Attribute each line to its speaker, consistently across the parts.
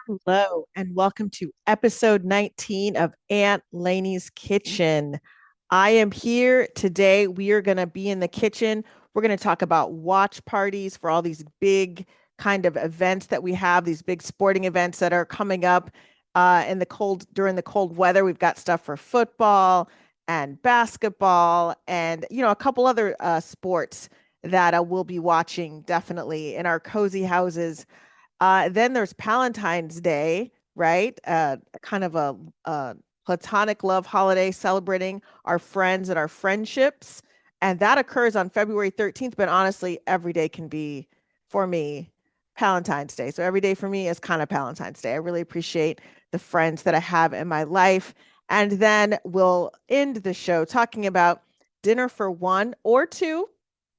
Speaker 1: Hello, and welcome to episode 19 of Aunt Lainey's Kitchen. I am here today. We are going to be in the kitchen. We're going to talk about watch parties for all these big kind of events that we have, these big sporting events that are coming up in the cold during the cold weather. We've got stuff for football and basketball and a couple other sports that we'll be watching definitely in our cozy houses. Then there's Palentine's Day, right? Kind of a platonic love holiday celebrating our friends and our friendships. And that occurs on February 13th. But honestly, every day can be, for me, Palentine's Day. So every day for me is kind of Palentine's Day. I really appreciate the friends that I have in my life. And then we'll end the show talking about dinner for one or two,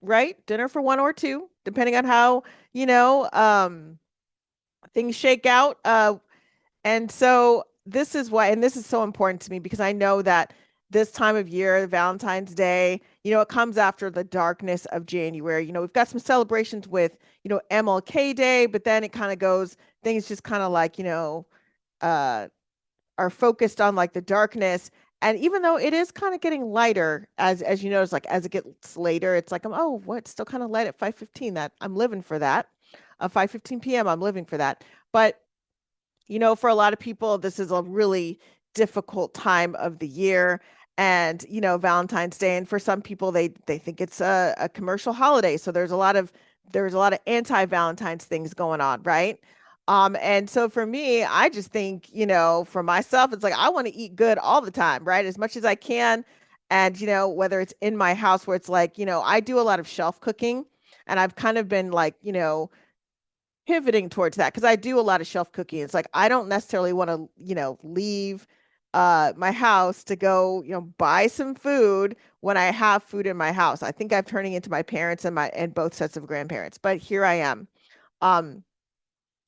Speaker 1: right? Dinner for one or two, depending on how, you know, things shake out. And so this is why, and this is so important to me because I know that this time of year, Valentine's Day, it comes after the darkness of January. We've got some celebrations with, MLK Day, but then it kind of goes, things just kind of like, uh, are focused on like the darkness. And even though it is kind of getting lighter, as you notice, like as it gets later, it's like, oh, what? Still kind of light at 5:15. That I'm living for that. 5:15 p.m. I'm living for that. But for a lot of people, this is a really difficult time of the year. And, Valentine's Day. And for some people, they think it's a commercial holiday. So there's a lot of anti-Valentine's things going on, right? And so for me, I just think, for myself, it's like I want to eat good all the time, right? As much as I can. And, whether it's in my house where it's like, I do a lot of shelf cooking and I've kind of been like, pivoting towards that because I do a lot of shelf cooking. It's like I don't necessarily want to, leave my house to go, buy some food when I have food in my house. I think I'm turning into my parents and both sets of grandparents, but here I am. Um,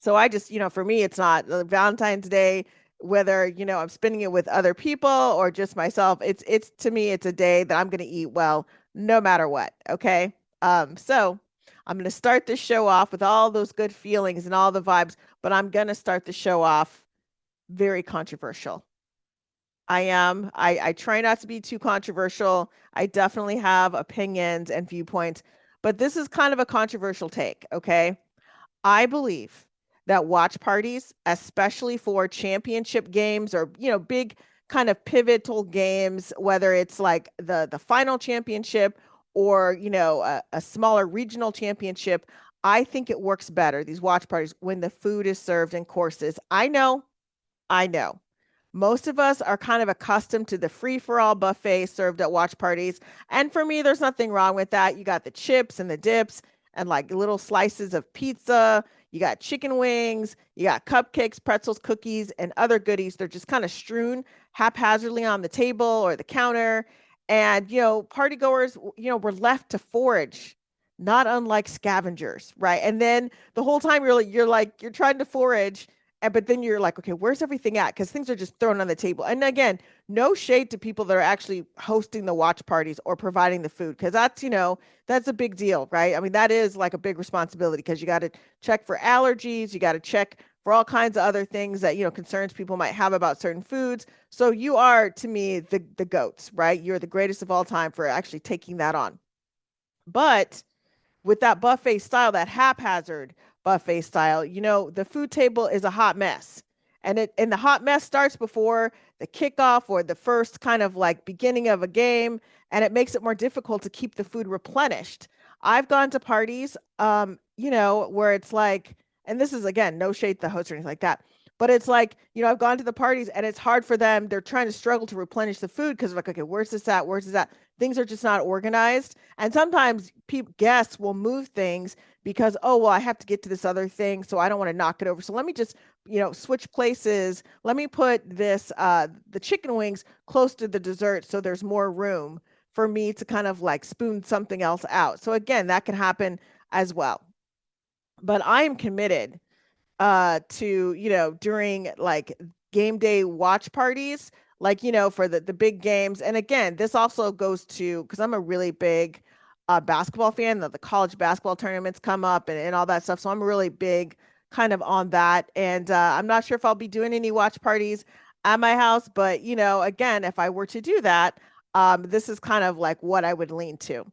Speaker 1: so I just, for me, it's not Valentine's Day, whether, I'm spending it with other people or just myself. It's to me, it's a day that I'm going to eat well, no matter what. Okay. So I'm going to start the show off with all those good feelings and all the vibes, but I'm going to start the show off very controversial. I am. I try not to be too controversial. I definitely have opinions and viewpoints, but this is kind of a controversial take. Okay. I believe that watch parties, especially for championship games or, big kind of pivotal games, whether it's like the final championship or, a smaller regional championship, I think it works better, these watch parties, when the food is served in courses. I know. Most of us are kind of accustomed to the free for all buffet served at watch parties. And for me, there's nothing wrong with that. You got the chips and the dips and like little slices of pizza. You got chicken wings. You got cupcakes, pretzels, cookies, and other goodies. They're just kind of strewn haphazardly on the table or the counter. And, party goers, were left to forage, not unlike scavengers, right? And then the whole time you're trying to forage and but then you're like, okay, where's everything at? Because things are just thrown on the table. And again, no shade to people that are actually hosting the watch parties or providing the food, because that's a big deal, right? I mean, that is like a big responsibility because you got to check for allergies, you got to check for all kinds of other things that concerns people might have about certain foods. So you are, to me, the goats, right? You're the greatest of all time for actually taking that on. But with that buffet style, that haphazard buffet style, the food table is a hot mess. And the hot mess starts before the kickoff or the first kind of like beginning of a game, and it makes it more difficult to keep the food replenished. I've gone to parties, where it's like, and this is again, no shade to the host or anything like that, but it's like, I've gone to the parties and it's hard for them. They're trying to struggle to replenish the food because like, okay, where's this at? Where's this at? Things are just not organized. And sometimes guests will move things because, oh, well, I have to get to this other thing. So I don't want to knock it over. So let me just, switch places. Let me put the chicken wings close to the dessert so there's more room for me to kind of like spoon something else out. So again, that can happen as well. But I am committed to during like game day watch parties, like for the big games. And again, this also goes to because I'm a really big basketball fan. The college basketball tournaments come up and all that stuff, so I'm a really big kind of on that. And I'm not sure if I'll be doing any watch parties at my house, but again, if I were to do that, this is kind of like what I would lean to.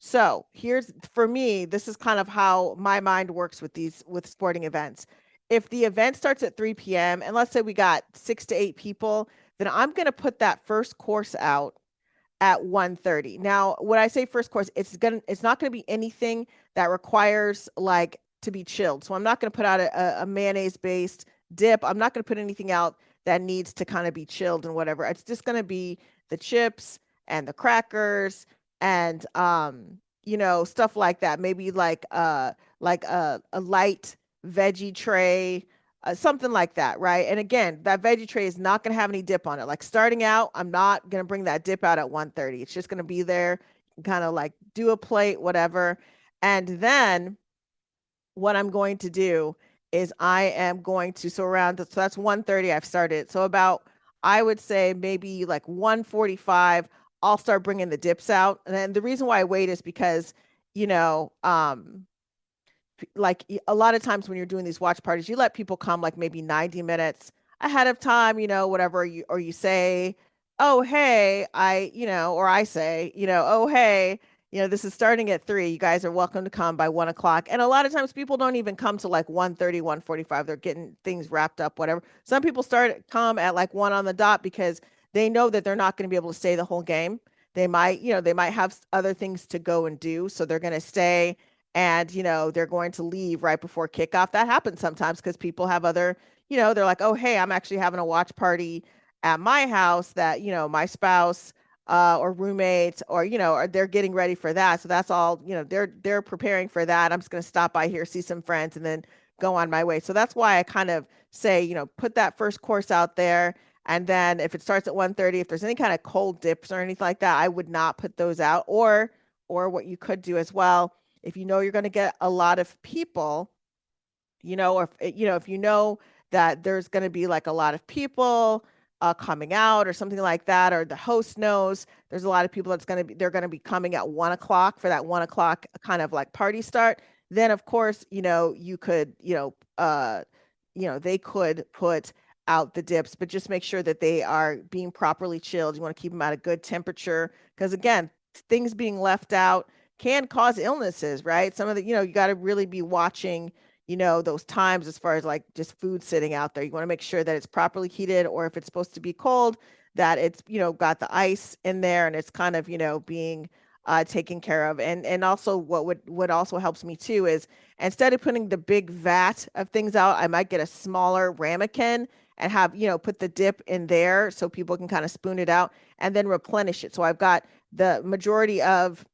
Speaker 1: So here's for me, this is kind of how my mind works with these with sporting events. If the event starts at 3 p.m. and let's say we got 6 to 8 people, then I'm going to put that first course out at 1:30. Now, when I say first course, it's not going to be anything that requires like to be chilled. So I'm not going to put out a mayonnaise based dip. I'm not going to put anything out that needs to kind of be chilled and whatever. It's just going to be the chips and the crackers and stuff like that. Maybe like a light veggie tray, something like that, right? And again, that veggie tray is not going to have any dip on it. Like starting out, I'm not going to bring that dip out at 1:30. It's just going to be there, kind of like do a plate, whatever. And then what I'm going to do is I am going to, so that's 1:30 I've started. So about, I would say maybe like 1:45, I'll start bringing the dips out. And then the reason why I wait is because, you know, like a lot of times when you're doing these watch parties, you let people come like maybe 90 minutes ahead of time, whatever you say, oh, hey, or I say, oh, hey, this is starting at 3. You guys are welcome to come by 1 o'clock. And a lot of times people don't even come to like 1:30, 1:45. They're getting things wrapped up, whatever. Some people come at like 1 on the dot because they know that they're not going to be able to stay the whole game. They might have other things to go and do. So they're going to stay and they're going to leave right before kickoff. That happens sometimes because people have other, they're like, oh, hey, I'm actually having a watch party at my house that my spouse or roommates or they're getting ready for that. So that's all, they're preparing for that. I'm just going to stop by here, see some friends, and then go on my way. So that's why I kind of say, put that first course out there. And then if it starts at 1:30, if there's any kind of cold dips or anything like that, I would not put those out. Or what you could do as well, if you know you're going to get a lot of people, or if you know that there's going to be like a lot of people coming out or something like that, or the host knows there's a lot of people they're going to be coming at 1 o'clock for that 1 o'clock kind of like party start, then of course, you could, they could put out the dips, but just make sure that they are being properly chilled. You want to keep them at a good temperature because again, things being left out can cause illnesses, right? Some of the, you got to really be watching, those times as far as like just food sitting out there. You want to make sure that it's properly heated, or if it's supposed to be cold, that it's, got the ice in there and it's kind of, being taken care of. And also what also helps me too is instead of putting the big vat of things out, I might get a smaller ramekin and have, put the dip in there so people can kind of spoon it out and then replenish it. So I've got the majority of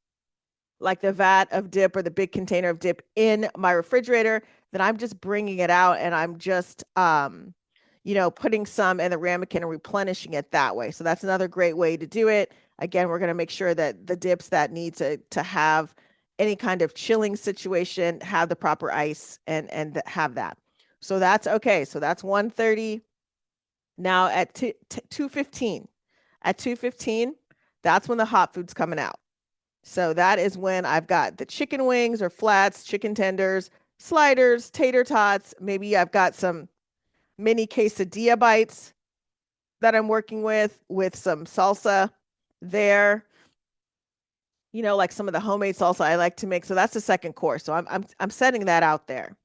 Speaker 1: like the vat of dip or the big container of dip in my refrigerator, then I'm just bringing it out and I'm just putting some in the ramekin and replenishing it that way. So that's another great way to do it. Again, we're going to make sure that the dips that need to have any kind of chilling situation have the proper ice and have that. So that's okay. So that's 1:30. Now at 2:15. At 2:15, that's when the hot food's coming out. So that is when I've got the chicken wings or flats, chicken tenders, sliders, tater tots. Maybe I've got some mini quesadilla bites that I'm working with some salsa there. Like some of the homemade salsa I like to make. So that's the second course. So I'm setting that out there.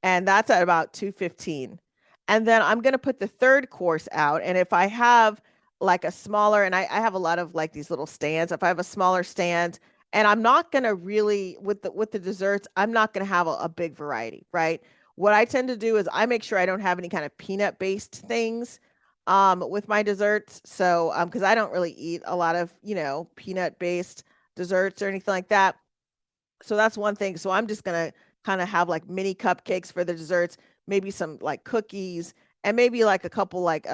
Speaker 1: And that's at about 2:15. And then I'm going to put the third course out. And if I have like a smaller, and I have a lot of like these little stands, if I have a smaller stand, and I'm not going to really with the desserts, I'm not going to have a big variety, right? What I tend to do is I make sure I don't have any kind of peanut based things with my desserts. So because I don't really eat a lot of, peanut based desserts or anything like that. So that's one thing. So I'm just gonna kind of have like mini cupcakes for the desserts, maybe some like cookies, and maybe like a couple like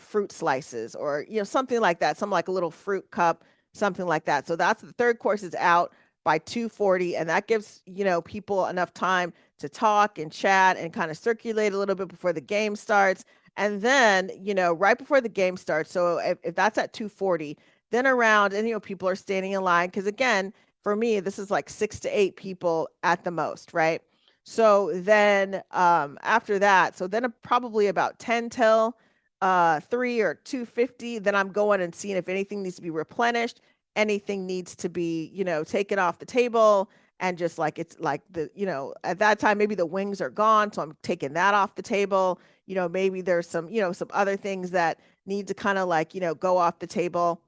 Speaker 1: fruit slices or something like that, some like a little fruit cup, something like that. So that's the third course is out by 2:40, and that gives people enough time to talk and chat and kind of circulate a little bit before the game starts. And then right before the game starts, so if that's at 2:40, then around and people are standing in line because again for me, this is like 6 to 8 people at the most, right? So then after that, so then probably about 10 till 3 or 2:50, then I'm going and seeing if anything needs to be replenished, anything needs to be, taken off the table. And just like it's like at that time, maybe the wings are gone. So I'm taking that off the table. Maybe there's some other things that need to kind of like, go off the table.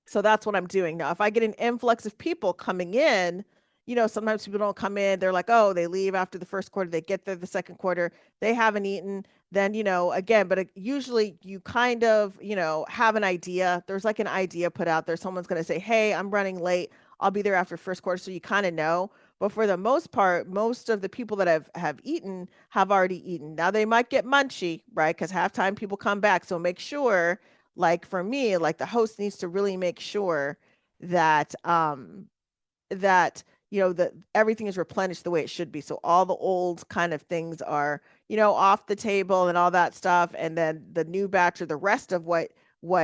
Speaker 1: So that's what I'm doing now. If I get an influx of people coming in, sometimes people don't come in. They're like, oh, they leave after the first quarter. They get there the second quarter. They haven't eaten. Then, again, but usually you kind of, have an idea. There's like an idea put out there. Someone's going to say, hey, I'm running late. I'll be there after first quarter. So you kind of know. But for the most part, most of the people that have eaten have already eaten. Now they might get munchy, right? Because halftime people come back. So make sure, like for me, like the host needs to really make sure that that that everything is replenished the way it should be. So all the old kind of things are, off the table and all that stuff, and then the new batch or the rest of what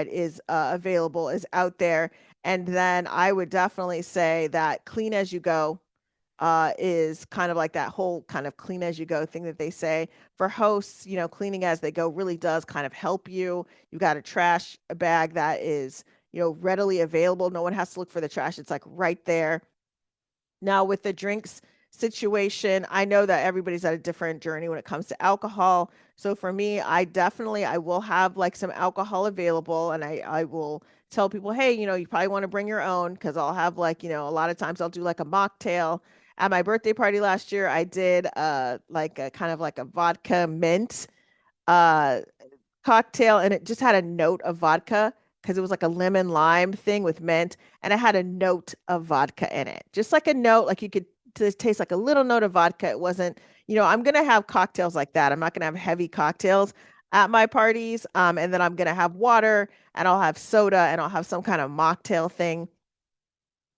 Speaker 1: is available is out there. And then I would definitely say that clean as you go is kind of like that whole kind of clean as you go thing that they say for hosts. Cleaning as they go really does kind of help you. You've got a trash bag that is, readily available. No one has to look for the trash. It's like right there. Now, with the drinks situation, I know that everybody's at a different journey when it comes to alcohol. So for me, I will have like some alcohol available, and I will tell people, hey, you probably want to bring your own, because I'll have like, a lot of times I'll do like a mocktail. At my birthday party last year, I did like a kind of like a vodka mint uh cocktail, and it just had a note of vodka because it was like a lemon lime thing with mint, and it had a note of vodka in it, just like a note, like you could just taste like a little note of vodka. It wasn't, I'm gonna have cocktails like that. I'm not gonna have heavy cocktails at my parties. And then I'm gonna have water, and I'll have soda, and I'll have some kind of mocktail thing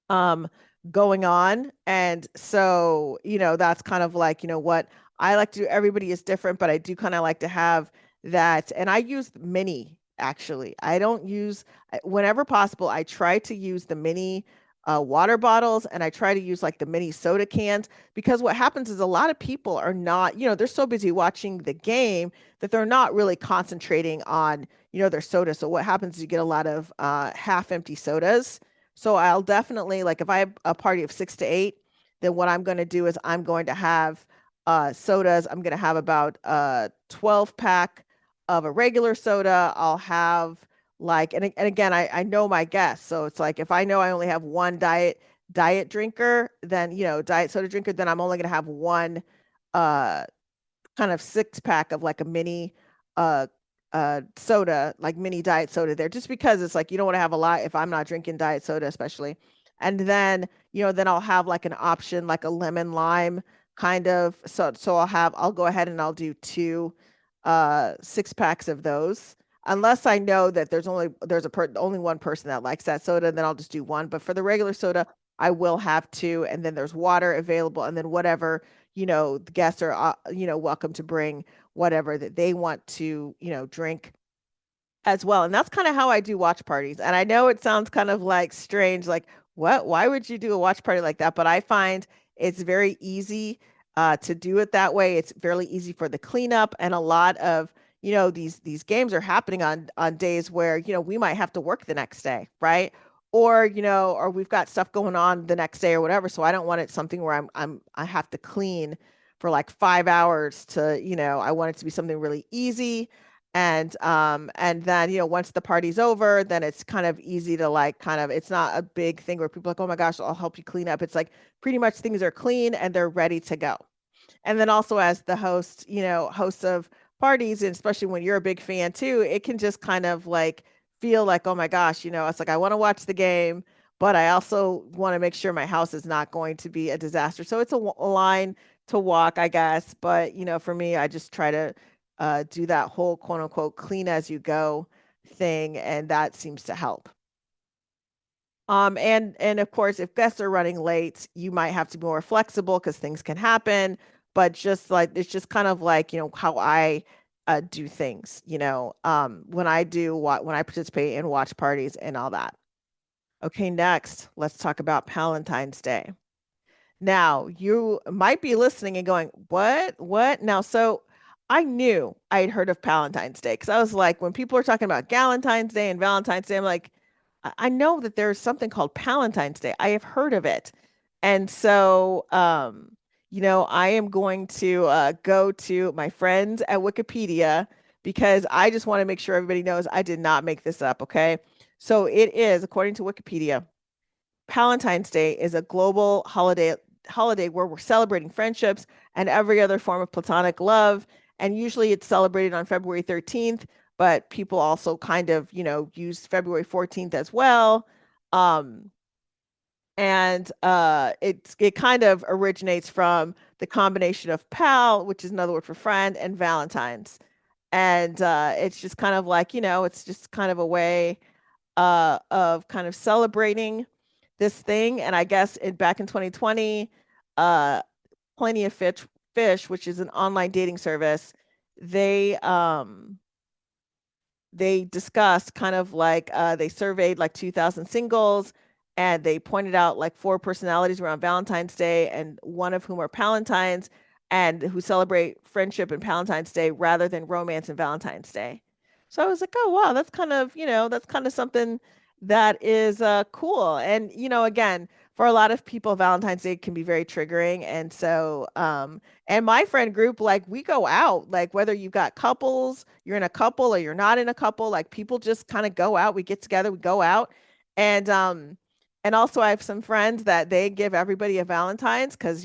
Speaker 1: um going on. And so, that's kind of like, what I like to do. Everybody is different, but I do kind of like to have that. And I use mini actually. I don't use whenever possible, I try to use the mini water bottles, and I try to use like the mini soda cans, because what happens is a lot of people are not, they're so busy watching the game that they're not really concentrating on, their soda. So what happens is you get a lot of half empty sodas. So I'll definitely, like, if I have a party of 6 to 8, then what I'm going to do is I'm going to have sodas. I'm going to have about a 12 pack of a regular soda. I'll have like, and again, I know my guests. So it's like, if I know I only have one diet drinker, then, diet soda drinker, then I'm only going to have one uh kind of 6 pack of like a mini uh soda, like mini diet soda there, just because it's like you don't want to have a lot if I'm not drinking diet soda, especially. And then, then I'll have like an option like a lemon lime kind of. So I'll go ahead and I'll do two 6 packs of those. Unless I know that only one person that likes that soda, then I'll just do one. But for the regular soda, I will have two, and then there's water available, and then whatever, the guests are, welcome to bring whatever that they want to, drink as well. And that's kind of how I do watch parties. And I know it sounds kind of like strange, like, what? Why would you do a watch party like that? But I find it's very easy to do it that way. It's fairly easy for the cleanup, and a lot of, these games are happening on days where, we might have to work the next day, right? Or, or we've got stuff going on the next day or whatever. So I don't want it something where I have to clean for like 5 hours to, I want it to be something really easy. And then, once the party's over, then it's kind of easy to like kind of, it's not a big thing where people are like, oh my gosh, I'll help you clean up. It's like pretty much things are clean and they're ready to go. And then also, as the host of parties, and especially when you're a big fan too, it can just kind of like feel like, oh my gosh, it's like I want to watch the game, but I also want to make sure my house is not going to be a disaster. So it's a line to walk, I guess. But for me, I just try to do that whole quote unquote clean as you go thing, and that seems to help. And of course, if guests are running late, you might have to be more flexible because things can happen. But just like it's just kind of like, how I do things, when I participate in watch parties and all that. Okay, next, let's talk about Palentine's Day. Now, you might be listening and going, "What? What?" Now, so I knew I had heard of Palentine's Day because I was like, when people are talking about Galentine's Day and Valentine's Day, I'm like, I know that there's something called Palentine's Day. I have heard of it. And so, I am going to go to my friends at Wikipedia because I just want to make sure everybody knows I did not make this up, okay? So it is, according to Wikipedia, Palentine's Day is a global holiday where we're celebrating friendships and every other form of platonic love. And usually it's celebrated on February 13th, but people also kind of, use February 14th as well. Um, and it kind of originates from the combination of pal, which is another word for friend, and Valentine's. And it's just kind of like, it's just kind of a way of kind of celebrating this thing. And I guess back in 2020, uh, Plenty of Fish, which is an online dating service, they they discussed kind of like they surveyed like 2,000 singles and they pointed out like four personalities around Valentine's Day and one of whom are Palentines and who celebrate friendship and Palentine's Day rather than romance and Valentine's Day. So I was like, oh wow, that's kind of, that's kind of something that is cool. And again, for a lot of people, Valentine's Day can be very triggering. And so and my friend group, like we go out, like whether you've got couples, you're in a couple or you're not in a couple, like people just kind of go out. We get together, we go out. And also I have some friends that they give everybody a Valentine's because,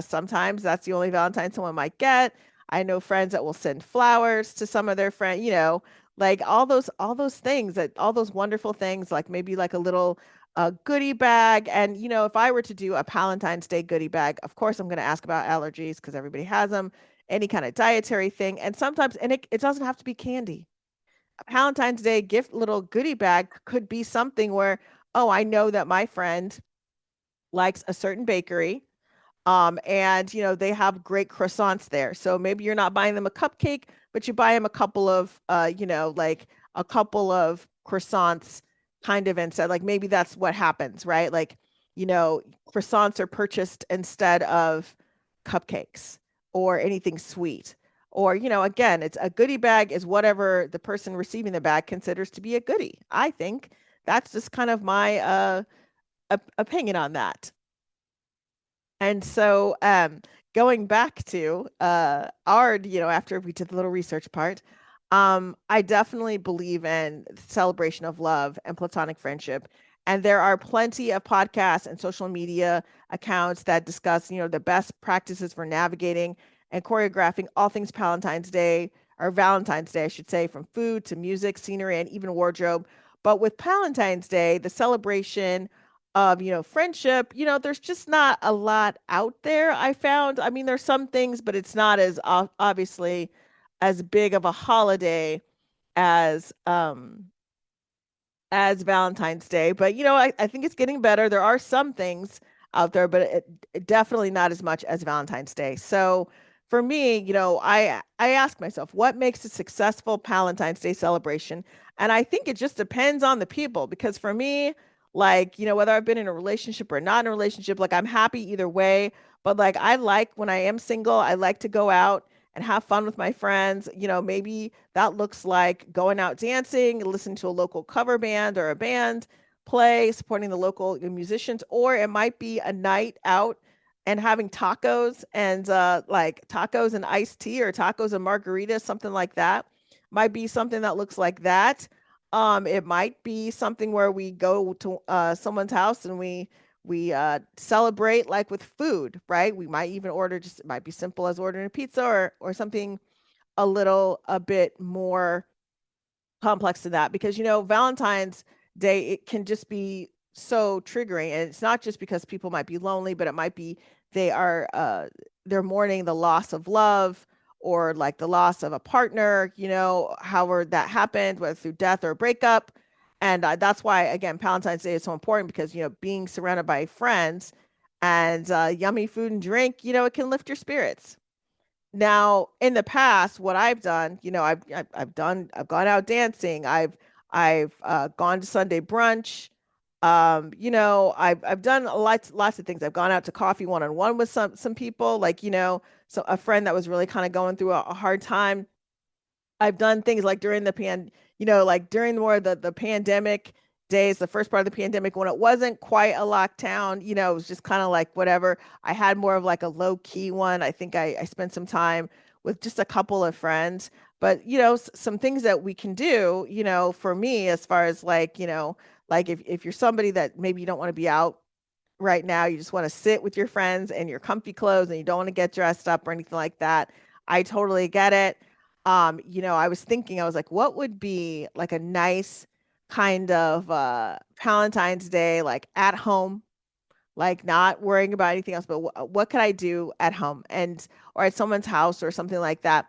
Speaker 1: sometimes that's the only Valentine someone might get. I know friends that will send flowers to some of their friends, like all those things that all those wonderful things, like maybe like a little a goodie bag. And, if I were to do a Valentine's Day goodie bag, of course, I'm going to ask about allergies because everybody has them, any kind of dietary thing. And sometimes, and it doesn't have to be candy. A Valentine's Day gift little goodie bag could be something where, oh, I know that my friend likes a certain bakery. And they have great croissants there. So maybe you're not buying them a cupcake, but you buy them a couple of like a couple of croissants kind of instead. Like maybe that's what happens, right? Like, you know, croissants are purchased instead of cupcakes or anything sweet. Or, again, it's a goodie bag is whatever the person receiving the bag considers to be a goodie. I think that's just kind of my opinion on that. And so, going back to our, after we did the little research part, I definitely believe in celebration of love and platonic friendship. And there are plenty of podcasts and social media accounts that discuss, the best practices for navigating and choreographing all things Valentine's Day or Valentine's Day, I should say, from food to music, scenery, and even wardrobe. But with Valentine's Day, the celebration of friendship, there's just not a lot out there. I found, I mean, there's some things, but it's not as obviously as big of a holiday as Valentine's Day. But I think it's getting better. There are some things out there, but it definitely not as much as Valentine's Day. So for me, I ask myself, what makes a successful Valentine's Day celebration? And I think it just depends on the people because for me, like, whether I've been in a relationship or not in a relationship, like I'm happy either way. But like I like when I am single, I like to go out and have fun with my friends. Maybe that looks like going out dancing, listening to a local cover band or a band play, supporting the local musicians, or it might be a night out and having tacos and like tacos and iced tea or tacos and margaritas, something like that. Might be something that looks like that. It might be something where we go to someone's house and we celebrate like with food, right? We might even order just it might be simple as ordering a pizza or something a bit more complex to that because Valentine's Day it can just be so triggering and it's not just because people might be lonely but it might be they are they're mourning the loss of love or like the loss of a partner, however that happened whether through death or breakup. And that's why again Valentine's Day is so important because being surrounded by friends and yummy food and drink, it can lift your spirits. Now, in the past, what I've done, I've gone out dancing. I've gone to Sunday brunch. I've done lots of things. I've gone out to coffee one-on-one with some people, like, so a friend that was really kind of going through a hard time. I've done things like during like during more of the pandemic days, the first part of the pandemic when it wasn't quite a lockdown, it was just kind of like whatever. I had more of like a low key one. I think I spent some time with just a couple of friends, but some things that we can do, for me, as far as like, like if you're somebody that maybe you don't want to be out right now, you just want to sit with your friends and your comfy clothes and you don't want to get dressed up or anything like that. I totally get it. I was thinking, I was like, what would be like a nice kind of Valentine's Day, like at home, like not worrying about anything else, but what could I do at home and or at someone's house or something like that.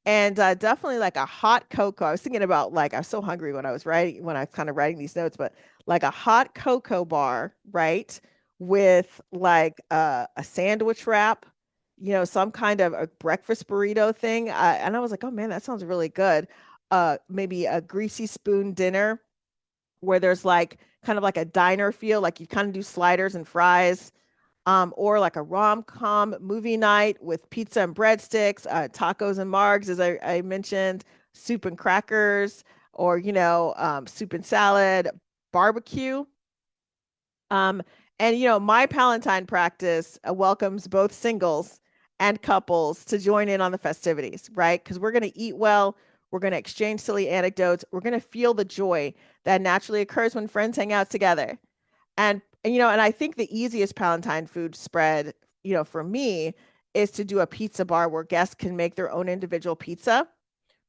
Speaker 1: And definitely like a hot cocoa. I was thinking about like I was so hungry when I was kind of writing these notes, but like a hot cocoa bar, right? With like a sandwich wrap, some kind of a breakfast burrito thing. And I was like, oh man, that sounds really good. Maybe a greasy spoon dinner where there's like kind of like a diner feel, like you kind of do sliders and fries, or like a rom-com movie night with pizza and breadsticks, tacos and margs, as I mentioned, soup and crackers, or soup and salad, barbecue. Um, and my Palentine practice welcomes both singles and couples to join in on the festivities, right? Because we're going to eat well, we're going to exchange silly anecdotes, we're going to feel the joy that naturally occurs when friends hang out together. And I think the easiest Palentine food spread, for me, is to do a pizza bar where guests can make their own individual pizza,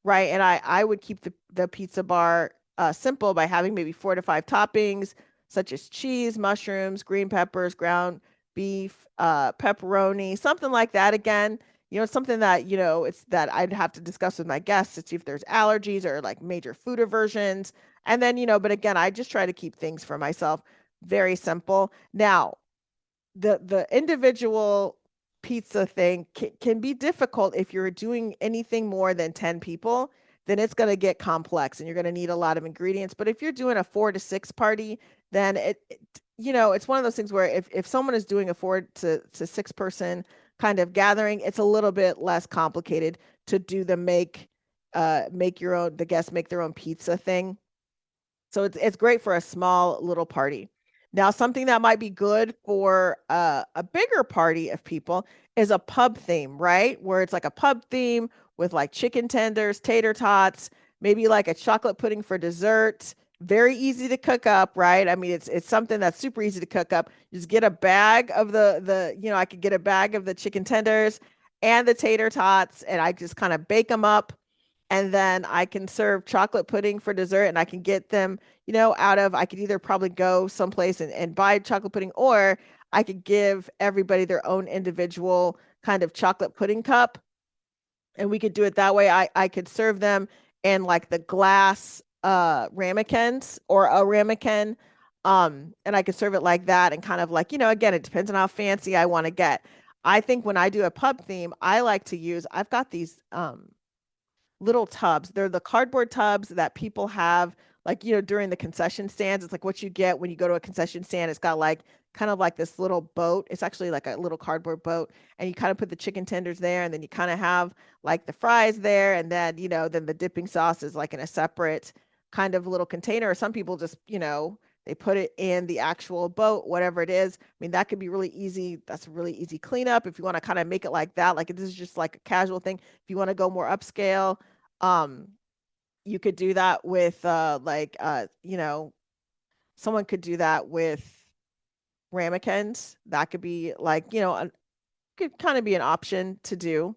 Speaker 1: right? And I would keep the pizza bar simple by having maybe 4 to 5 toppings, such as cheese, mushrooms, green peppers, ground beef, pepperoni, something like that. Again, something that, it's that I'd have to discuss with my guests to see if there's allergies or like major food aversions. And then, but again, I just try to keep things for myself very simple. Now, the individual pizza thing can be difficult if you're doing anything more than 10 people, then it's going to get complex and you're going to need a lot of ingredients. But if you're doing a 4 to 6 party, then it's one of those things where if someone is doing a 4 to 6 person kind of gathering, it's a little bit less complicated to do the make your own, the guests make their own pizza thing. So it's great for a small little party. Now, something that might be good for a bigger party of people is a pub theme, right? Where it's like a pub theme with like chicken tenders, tater tots, maybe like a chocolate pudding for dessert. Very easy to cook up, right? I mean, it's something that's super easy to cook up. You just get a bag of I could get a bag of the chicken tenders and the tater tots, and I just kind of bake them up, and then I can serve chocolate pudding for dessert, and I can get them, I could either probably go someplace and buy chocolate pudding, or I could give everybody their own individual kind of chocolate pudding cup, and we could do it that way. I could serve them in like the glass ramekins or a ramekin, and I could serve it like that, and kind of like, again, it depends on how fancy I want to get. I think when I do a pub theme, I like to use, I've got these little tubs. They're the cardboard tubs that people have, like, during the concession stands. It's like what you get when you go to a concession stand. It's got like kind of like this little boat. It's actually like a little cardboard boat. And you kind of put the chicken tenders there, and then you kind of have like the fries there. And then, then the dipping sauce is like in a separate kind of little container. Or some people just, they put it in the actual boat, whatever it is. I mean, that could be really easy. That's a really easy cleanup if you want to kind of make it like that. Like this is just like a casual thing. If you want to go more upscale, um, you could do that with someone could do that with ramekins. That could be like, could kind of be an option to do.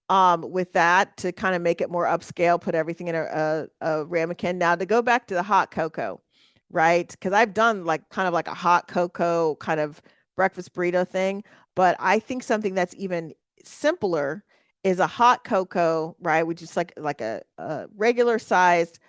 Speaker 1: With that to kind of make it more upscale, put everything in a ramekin. Now to go back to the hot cocoa, right? Because I've done like kind of like a hot cocoa kind of breakfast burrito thing, but I think something that's even simpler is a hot cocoa, right? Which is like a regular sized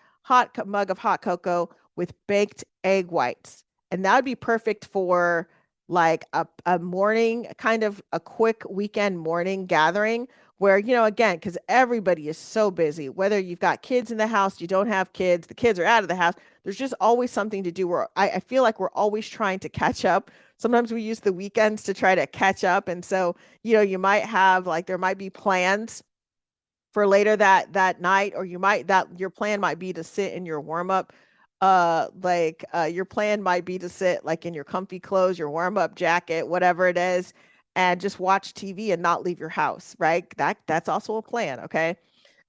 Speaker 1: mug of hot cocoa with baked egg whites. And that would be perfect for like a morning, kind of a quick weekend morning gathering where, again, because everybody is so busy, whether you've got kids in the house, you don't have kids, the kids are out of the house, there's just always something to do where I feel like we're always trying to catch up. Sometimes we use the weekends to try to catch up. And so, you might have like there might be plans for later that night, or you might that your plan might be to sit in your warm up your plan might be to sit like in your comfy clothes, your warm up jacket, whatever it is, and just watch TV and not leave your house, right? That's also a plan, okay?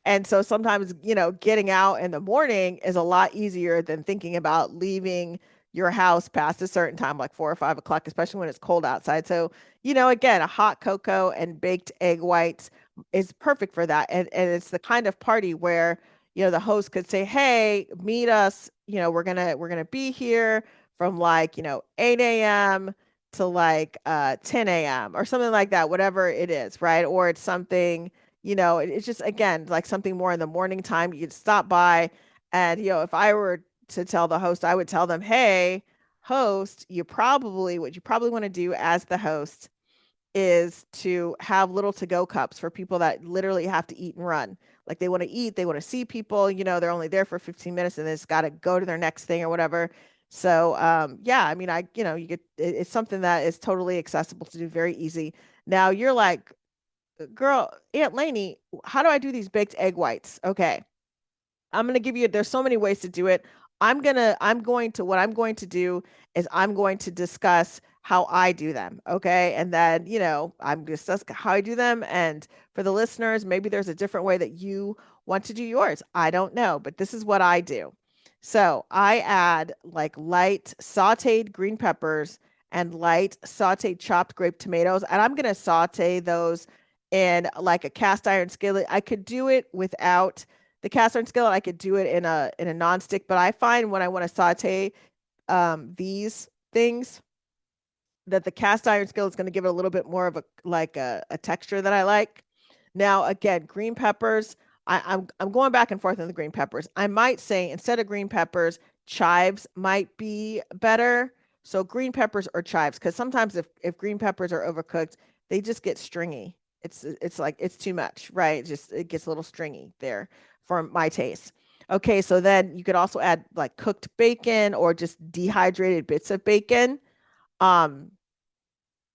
Speaker 1: And so sometimes, getting out in the morning is a lot easier than thinking about leaving your house past a certain time, like 4 or 5 o'clock, especially when it's cold outside. So, again, a hot cocoa and baked egg whites is perfect for that. And it's the kind of party where, the host could say, hey, meet us, we're gonna be here from like, 8 a.m. to like 10 a.m. or something like that, whatever it is, right? Or it's something it's just again like something more in the morning time. You could stop by, and if I were to tell the host, I would tell them, hey, host, what you probably want to do as the host is to have little to-go cups for people that literally have to eat and run. Like they want to eat, they want to see people, they're only there for 15 minutes and it's got to go to their next thing or whatever. So yeah, I mean, you get it's something that is totally accessible to do, very easy. Now you're like, girl, Aunt Lainie, how do I do these baked egg whites? Okay. I'm going to give you, there's so many ways to do it. What I'm going to do is I'm going to discuss how I do them. Okay. And then, I'm discuss how I do them. And for the listeners, maybe there's a different way that you want to do yours. I don't know, but this is what I do. So I add like light sauteed green peppers and light sauteed chopped grape tomatoes. And I'm going to saute those in like a cast iron skillet. I could do it without the cast iron skillet. I could do it in a nonstick, but I find when I want to saute these things that the cast iron skillet is going to give it a little bit more of a texture that I like. Now, again, green peppers. I'm going back and forth on the green peppers. I might say instead of green peppers, chives might be better. So green peppers or chives, because sometimes if green peppers are overcooked, they just get stringy. It's like it's too much, right? It gets a little stringy there for my taste. Okay, so then you could also add like cooked bacon or just dehydrated bits of bacon. Um,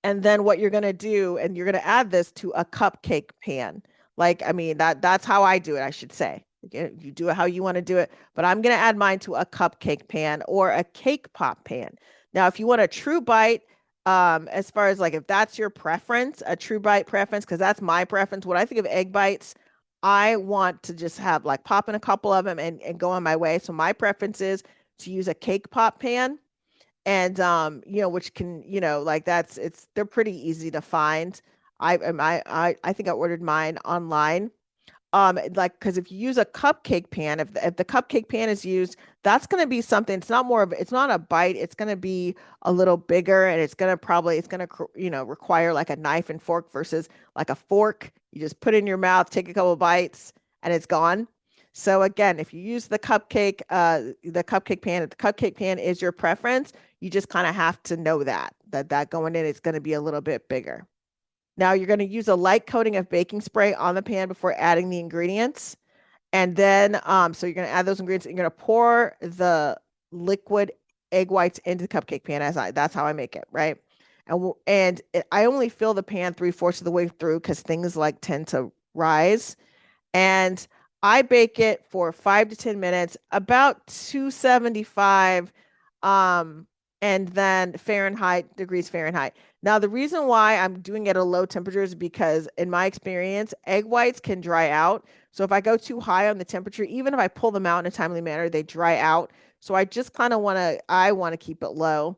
Speaker 1: and then what you're going to do, and you're going to add this to a cupcake pan. Like, I mean, that's how I do it, I should say. You do it how you want to do it, but I'm going to add mine to a cupcake pan or a cake pop pan. Now, if you want a true bite, as far as like if that's your preference, a true bite preference, because that's my preference. When I think of egg bites, I want to just have like pop in a couple of them and go on my way. So my preference is to use a cake pop pan, and which can, like they're pretty easy to find. I think I ordered mine online. Like, because if you use a cupcake pan, if the cupcake pan is used, that's going to be something. It's not a bite. It's going to be a little bigger, and it's going to require like a knife and fork versus like a fork. You just put it in your mouth, take a couple of bites, and it's gone. So again, if you use the cupcake pan, if the cupcake pan is your preference, you just kind of have to know that going in, it's going to be a little bit bigger. Now you're going to use a light coating of baking spray on the pan before adding the ingredients. And then, so you're going to add those ingredients. You're going to pour the liquid egg whites into the cupcake pan that's how I make it, right? I only fill the pan 3/4 of the way through because things like tend to rise. And I bake it for 5 to 10 minutes, about 275, um, and then degrees Fahrenheit. Now, the reason why I'm doing it at a low temperature is because, in my experience, egg whites can dry out. So if I go too high on the temperature, even if I pull them out in a timely manner, they dry out. So I just kind of I want to keep it low,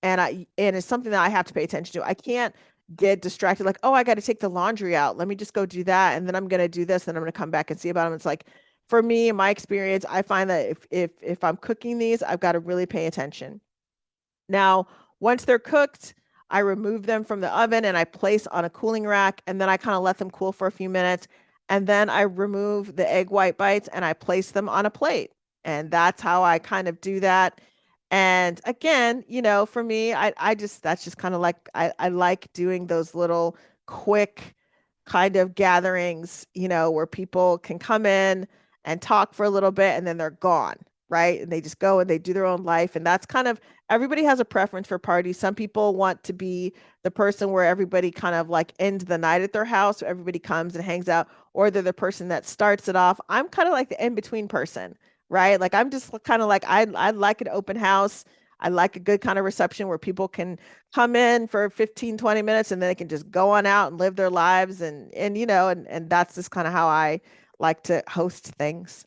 Speaker 1: and it's something that I have to pay attention to. I can't get distracted like, oh, I got to take the laundry out, let me just go do that, and then I'm going to do this, and I'm going to come back and see about them. It's like, for me, in my experience, I find that if I'm cooking these, I've got to really pay attention. Now, once they're cooked, I remove them from the oven and I place on a cooling rack, and then I kind of let them cool for a few minutes, and then I remove the egg white bites and I place them on a plate. And that's how I kind of do that. And again, for me, I just that's just kind of like I like doing those little quick kind of gatherings, where people can come in and talk for a little bit and then they're gone, right? And they just go and they do their own life. And that's kind of everybody has a preference for parties. Some people want to be the person where everybody kind of like ends the night at their house, so everybody comes and hangs out, or they're the person that starts it off. I'm kind of like the in-between person, right? Like I'm just kind of like I like an open house. I like a good kind of reception where people can come in for 15, 20 minutes and then they can just go on out and live their lives and that's just kind of how I like to host things.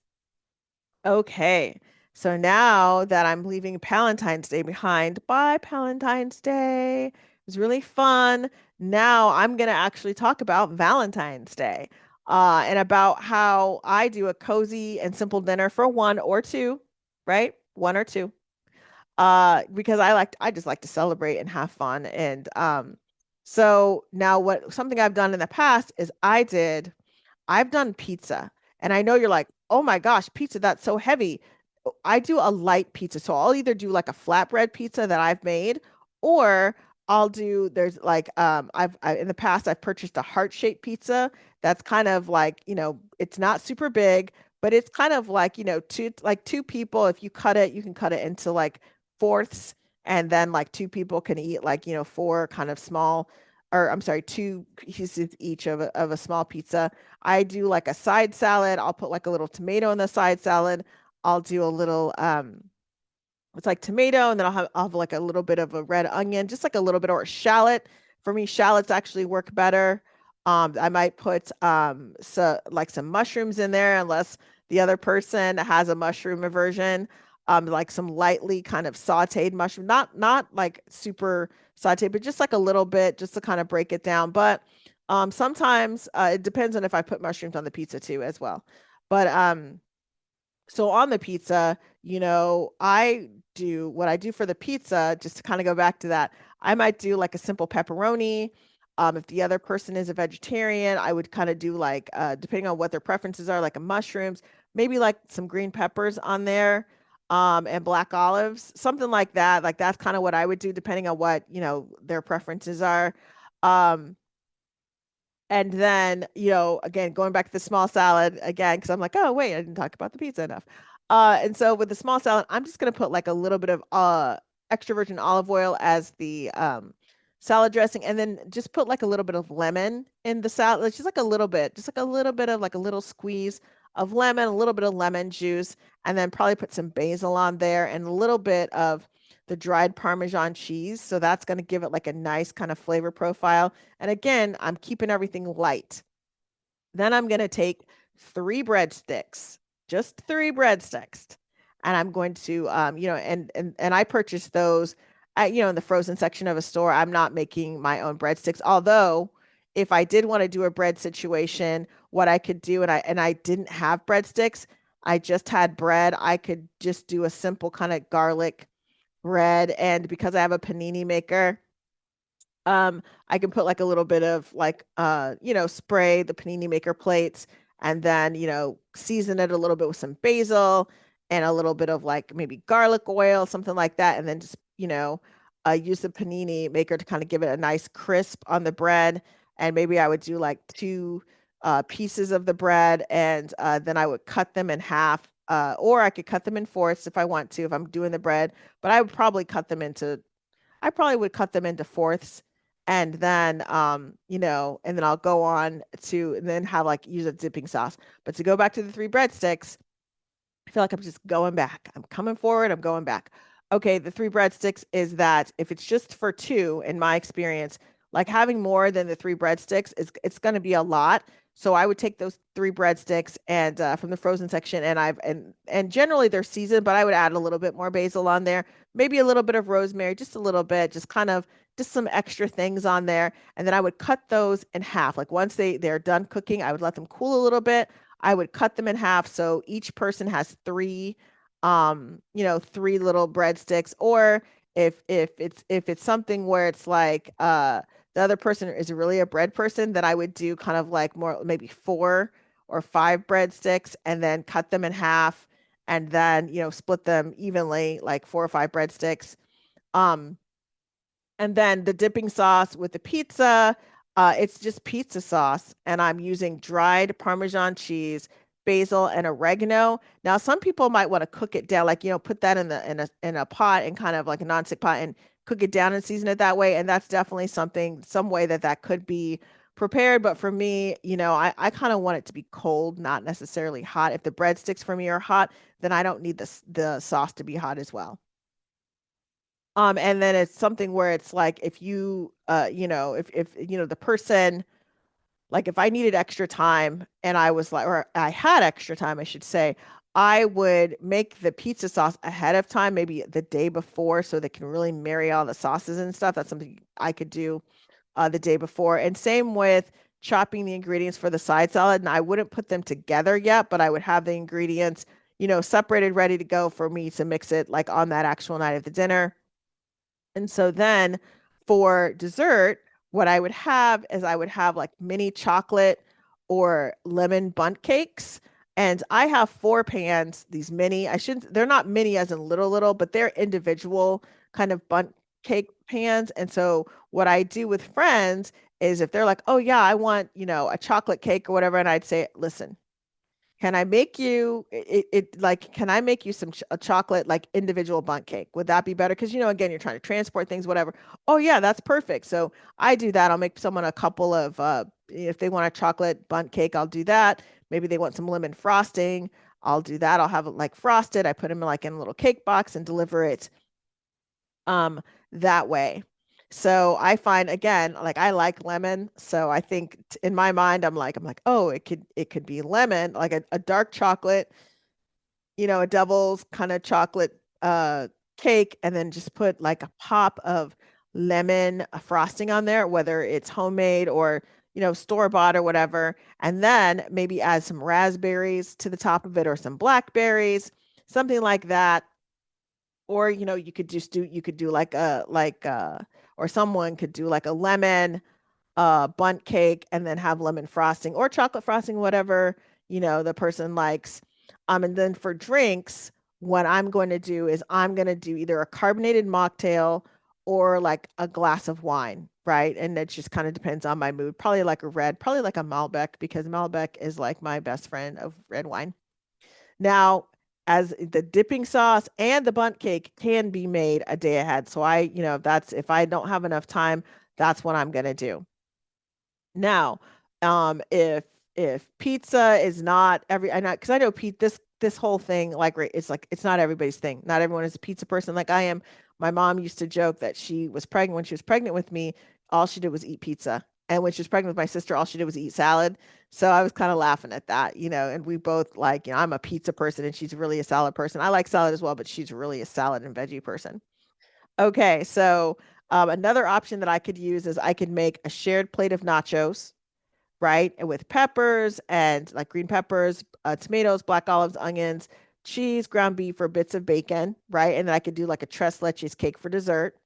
Speaker 1: Okay. So now that I'm leaving Palentine's Day behind, bye Palentine's Day. It was really fun. Now I'm going to actually talk about Valentine's Day, and about how I do a cozy and simple dinner for one or two, right? One or two. Because I just like to celebrate and have fun. And so now what something I've done in the past is I've done pizza. And I know you're like, oh my gosh, pizza, that's so heavy. I do a light pizza. So I'll either do like a flatbread pizza that I've made, or there's like in the past I've purchased a heart-shaped pizza that's kind of like, it's not super big, but it's kind of like, two people, if you cut it, you can cut it into like fourths, and then like two people can eat like, four kind of small, or I'm sorry, two pieces each of a small pizza. I do like a side salad. I'll put like a little tomato in the side salad. I'll do a little it's like tomato, and then I'll have like a little bit of a red onion, just like a little bit, or a shallot. For me, shallots actually work better. I might put like some mushrooms in there, unless the other person has a mushroom aversion. Like some lightly kind of sauteed mushroom, not like super sauteed, but just like a little bit, just to kind of break it down. But sometimes it depends on if I put mushrooms on the pizza too as well. But so on the pizza, I do what I do for the pizza, just to kind of go back to that. I might do like a simple pepperoni. If the other person is a vegetarian, I would kind of do like, depending on what their preferences are, like a mushrooms, maybe like some green peppers on there, and black olives, something like that. Like that's kind of what I would do, depending on what, their preferences are. Um, and then, again, going back to the small salad again, because I'm like, oh, wait, I didn't talk about the pizza enough. And so with the small salad, I'm just going to put like a little bit of extra virgin olive oil as the salad dressing, and then just put like a little bit of lemon in the salad. It's just like a little bit, just like a little bit of like a little squeeze of lemon, a little bit of lemon juice, and then probably put some basil on there and a little bit of the dried Parmesan cheese. So that's going to give it like a nice kind of flavor profile. And again, I'm keeping everything light. Then I'm going to take three breadsticks, just three breadsticks. And I'm going to, and I purchased those at, in the frozen section of a store. I'm not making my own breadsticks. Although, if I did want to do a bread situation, what I could do, and I didn't have breadsticks, I just had bread. I could just do a simple kind of garlic bread, and because I have a panini maker, I can put like a little bit of like spray the panini maker plates, and then season it a little bit with some basil and a little bit of like maybe garlic oil, something like that, and then just use the panini maker to kind of give it a nice crisp on the bread. And maybe I would do like two pieces of the bread, and then I would cut them in half, or I could cut them in fourths if I want to, if I'm doing the bread. But I probably would cut them into fourths, and then and then I'll go on to, and then have like use a dipping sauce. But to go back to the three breadsticks, I feel like I'm just going back. I'm coming forward, I'm going back. Okay, the three breadsticks is that if it's just for two, in my experience, like having more than the three breadsticks it's going to be a lot. So I would take those three breadsticks and from the frozen section, and generally they're seasoned, but I would add a little bit more basil on there, maybe a little bit of rosemary, just a little bit, just kind of just some extra things on there. And then I would cut those in half. Like once they're done cooking, I would let them cool a little bit. I would cut them in half so each person has three, three little breadsticks. Or if it's something where it's like the other person is really a bread person, then I would do kind of like more, maybe four or five breadsticks, and then cut them in half, and then split them evenly, like four or five breadsticks. Um, and then the dipping sauce with the pizza. It's just pizza sauce, and I'm using dried Parmesan cheese, basil, and oregano. Now, some people might want to cook it down, like put that in a pot and kind of like a nonstick pot and cook it down and season it that way. And that's definitely some way that could be prepared. But for me, I kind of want it to be cold, not necessarily hot. If the breadsticks for me are hot, then I don't need the sauce to be hot as well. And then it's something where it's like if if the person, like if I needed extra time and I was like, or I had extra time, I should say, I would make the pizza sauce ahead of time, maybe the day before, so they can really marry all the sauces and stuff. That's something I could do the day before. And same with chopping the ingredients for the side salad. And I wouldn't put them together yet, but I would have the ingredients, separated, ready to go for me to mix it like on that actual night of the dinner. And so then for dessert, what I would have is I would have like mini chocolate or lemon bundt cakes. And I have four pans, these mini, they're not mini as in little, little, but they're individual kind of bundt cake pans. And so what I do with friends is if they're like, oh yeah, I want, a chocolate cake or whatever. And I'd say, listen, can I make you like can I make you a chocolate like individual bundt cake? Would that be better? Because again, you're trying to transport things, whatever. Oh yeah, that's perfect. So I do that. I'll make someone a couple of if they want a chocolate bundt cake, I'll do that. Maybe they want some lemon frosting. I'll do that. I'll have it like frosted. I put them like in a little cake box and deliver it um that way. So I find again, like I like lemon, so I think in my mind I'm like, oh, it could be lemon, like a dark chocolate, a devil's kind of chocolate cake, and then just put like a pop of lemon frosting on there, whether it's homemade or store bought or whatever, and then maybe add some raspberries to the top of it or some blackberries, something like that. Or you could do or someone could do like a lemon bundt cake and then have lemon frosting or chocolate frosting, whatever the person likes. And then for drinks, what I'm going to do is I'm going to do either a carbonated mocktail or like a glass of wine, right? And it just kind of depends on my mood. Probably like a Malbec, because Malbec is like my best friend of red wine. Now, as the dipping sauce and the bundt cake can be made a day ahead. So if I don't have enough time, that's what I'm gonna do. Now, if pizza is not every, I know because I know Pete, this whole thing, like it's not everybody's thing. Not everyone is a pizza person like I am. My mom used to joke that she was pregnant when she was pregnant with me, all she did was eat pizza. And when she was pregnant with my sister, all she did was eat salad. So I was kind of laughing at that, and we both like, I'm a pizza person and she's really a salad person. I like salad as well, but she's really a salad and veggie person. Okay, so another option that I could use is I could make a shared plate of nachos, right? And with peppers and like green peppers, tomatoes, black olives, onions, cheese, ground beef, or bits of bacon, right? And then I could do like a tres leches cake for dessert.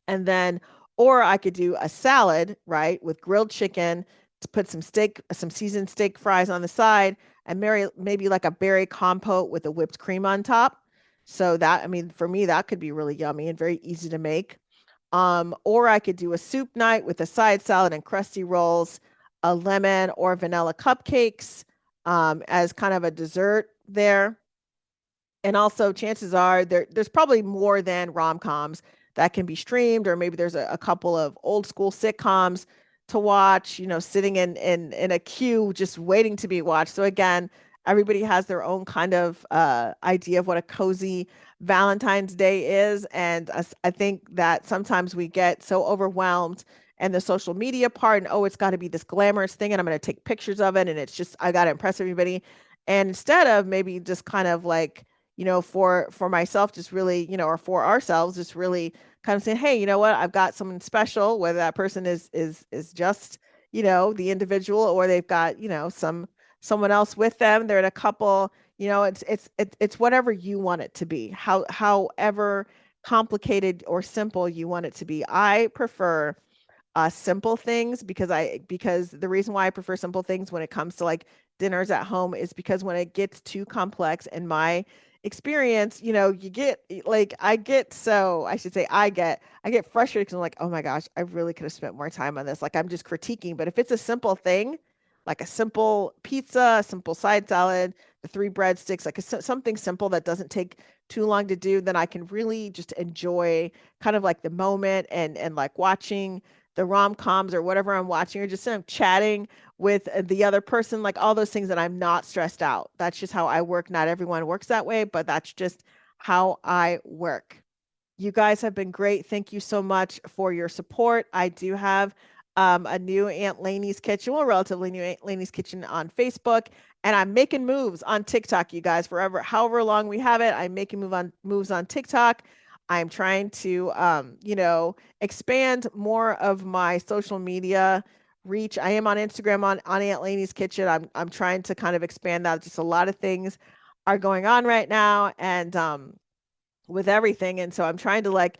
Speaker 1: And then, or I could do a salad, right, with grilled chicken, to put some seasoned steak fries on the side, and maybe like a berry compote with a whipped cream on top. So that, I mean, for me, that could be really yummy and very easy to make. Or I could do a soup night with a side salad and crusty rolls, a lemon or vanilla cupcakes as kind of a dessert there. And also, chances are there's probably more than rom-coms that can be streamed, or maybe there's a couple of old school sitcoms to watch, sitting in a queue just waiting to be watched. So again, everybody has their own kind of idea of what a cozy Valentine's Day is. And I think that sometimes we get so overwhelmed and the social media part, and oh, it's got to be this glamorous thing, and I'm going to take pictures of it, and it's just I got to impress everybody. And instead of maybe just kind of like for myself, just really, or for ourselves, just really kind of saying, hey, you know what, I've got someone special, whether that person is just, the individual, or they've got, someone else with them. They're in a couple, it's whatever you want it to be, however complicated or simple you want it to be. I prefer simple things because the reason why I prefer simple things when it comes to like dinners at home is because when it gets too complex in my experience, you get like I should say I get frustrated because I'm like, oh my gosh, I really could have spent more time on this. Like I'm just critiquing, but if it's a simple thing, like a simple pizza, a simple side salad, the three breadsticks, like something simple that doesn't take too long to do, then I can really just enjoy kind of like the moment and like watching the rom-coms or whatever I'm watching or just chatting with the other person, like all those things that I'm not stressed out. That's just how I work. Not everyone works that way, but that's just how I work. You guys have been great. Thank you so much for your support. I do have a new Aunt Lainey's Kitchen, well, relatively new Aunt Lainey's Kitchen on Facebook, and I'm making moves on TikTok, you guys. Forever, however long we have it, I'm making moves on TikTok. I'm trying to, expand more of my social media reach. I am on Instagram on Aunt Lainey's Kitchen. I'm trying to kind of expand that. Just a lot of things are going on right now, and with everything. And so I'm trying to like,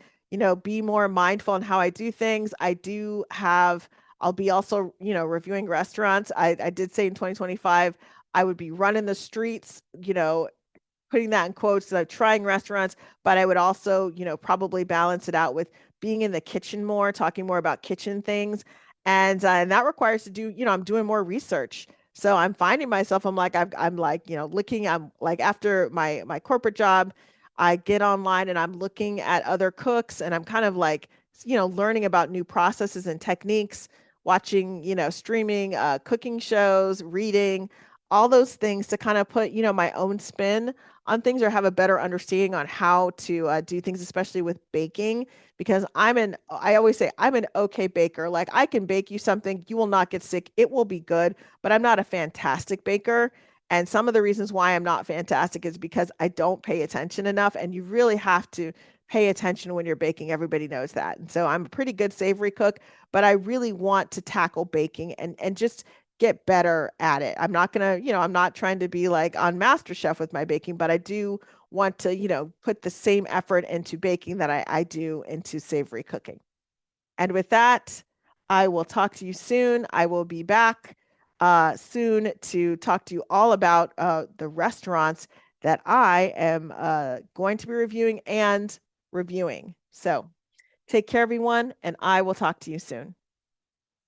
Speaker 1: be more mindful in how I do things. I'll be also, reviewing restaurants. I did say in 2025, I would be running the streets, putting that in quotes, trying restaurants, but I would also, probably balance it out with being in the kitchen more, talking more about kitchen things. And that requires to do, I'm doing more research. So I'm finding myself, I'm like, looking, I'm like after my corporate job, I get online and I'm looking at other cooks and I'm kind of like, learning about new processes and techniques, watching, streaming, cooking shows, reading, all those things to kind of put, my own spin on things or have a better understanding on how to do things, especially with baking. Because I always say I'm an okay baker. Like I can bake you something, you will not get sick, it will be good, but I'm not a fantastic baker. And some of the reasons why I'm not fantastic is because I don't pay attention enough. And you really have to pay attention when you're baking. Everybody knows that. And so I'm a pretty good savory cook, but I really want to tackle baking and just get better at it. I'm not gonna, I'm not trying to be like on MasterChef with my baking, but I do want to, put the same effort into baking that I do into savory cooking. And with that, I will talk to you soon. I will be back soon to talk to you all about the restaurants that I am going to be reviewing and reviewing. So take care, everyone, and I will talk to you soon.